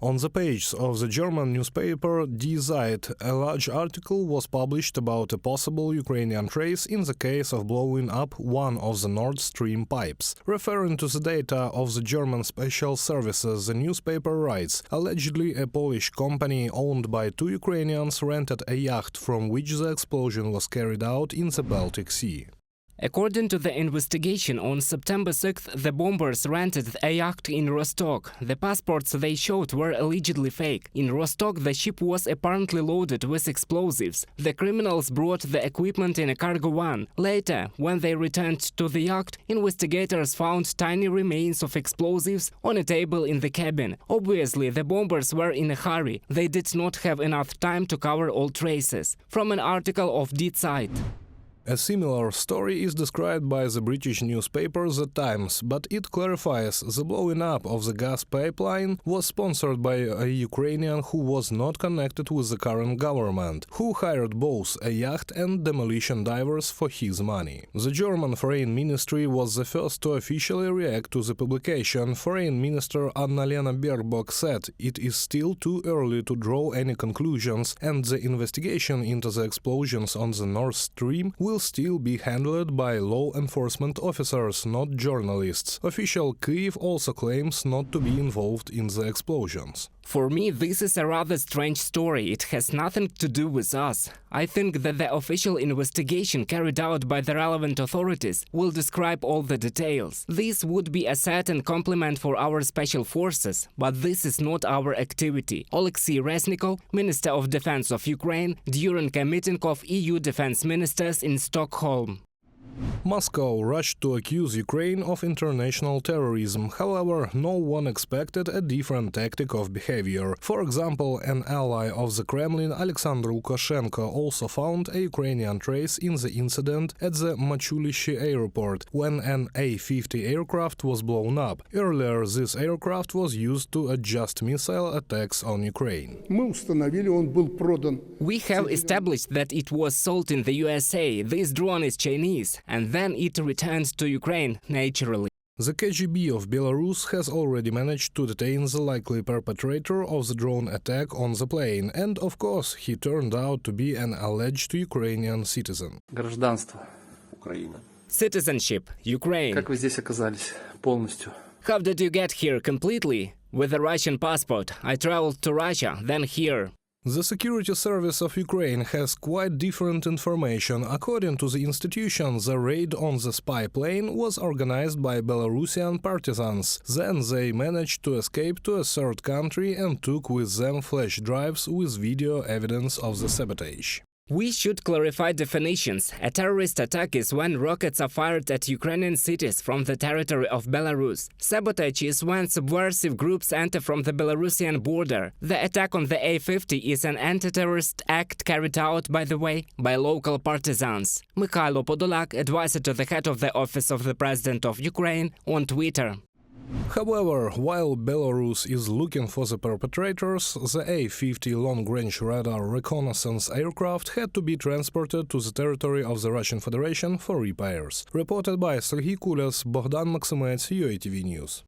On the pages of the German newspaper Die Zeit, a large article was published about a possible Ukrainian trace in the case of blowing up one of the Nord Stream pipes. Referring to the data of the German special services, the newspaper writes, allegedly a Polish company owned by two Ukrainians rented a yacht from which the explosion was carried out in the Baltic Sea. According to the investigation, on September 6th, the bombers rented a yacht in Rostock. The passports they showed were allegedly fake. In Rostock, the ship was apparently loaded with explosives. The criminals brought the equipment in a cargo van. Later, when they returned to the yacht, investigators found tiny remains of explosives on a table in the cabin. Obviously, the bombers were in a hurry. They did not have enough time to cover all traces. From an article of Die Zeit. A similar story is described by the British newspaper The Times, but it clarifies the blowing up of the gas pipeline was sponsored by a Ukrainian who was not connected with the current government, who hired both a yacht and demolition divers for his money. The German Foreign Ministry was the first to officially react to the publication. Foreign Minister Annalena Baerbock said it is still too early to draw any conclusions, and the investigation into the explosions on the Nord Stream will still be handled by law enforcement officers, not journalists. Official Kyiv also claims not to be involved in the explosions. For me, this is a rather strange story. It has nothing to do with us. I think that the official investigation carried out by the relevant authorities will describe all the details. This would be a certain compliment for our special forces, but this is not our activity. Oleksiy Reznikov, Minister of Defense of Ukraine, during a meeting of EU defense ministers in Stockholm. Moscow rushed to accuse Ukraine of international terrorism. However, no one expected a different tactic of behavior. For example, an ally of the Kremlin, Alexander Lukashenko, also found a Ukrainian trace in the incident at the Machulischy airport, when an A-50 aircraft was blown up. Earlier, this aircraft was used to adjust missile attacks on Ukraine. We have established that it was sold in the USA. This drone is Chinese. And then it returned to Ukraine, naturally. The KGB of Belarus has already managed to detain the likely perpetrator of the drone attack on the plane, and of course he turned out to be an alleged Ukrainian citizen. Гражданство. Украина. Citizenship. Ukraine. Как вы здесь оказались? Полностью. How did you get here completely? With a Russian passport. I traveled to Russia, then here. The Security Service of Ukraine has quite different information. According to the institution, the raid on the spy plane was organized by Belarusian partisans. Then they managed to escape to a third country and took with them flash drives with video evidence of the sabotage. We should clarify definitions. A terrorist attack is when rockets are fired at Ukrainian cities from the territory of Belarus. Sabotage is when subversive groups enter from the Belarusian border. The attack on the A-50 is an anti-terrorist act carried out, by the way, by local partisans. Mikhailo Podolak, advisor to the head of the Office of the President of Ukraine, on Twitter. However, while Belarus is looking for the perpetrators, the A-50 long-range radar reconnaissance aircraft had to be transported to the territory of the Russian Federation for repairs. Reported by Serhiy Kulyas, Bogdan Maksimets, UATV News.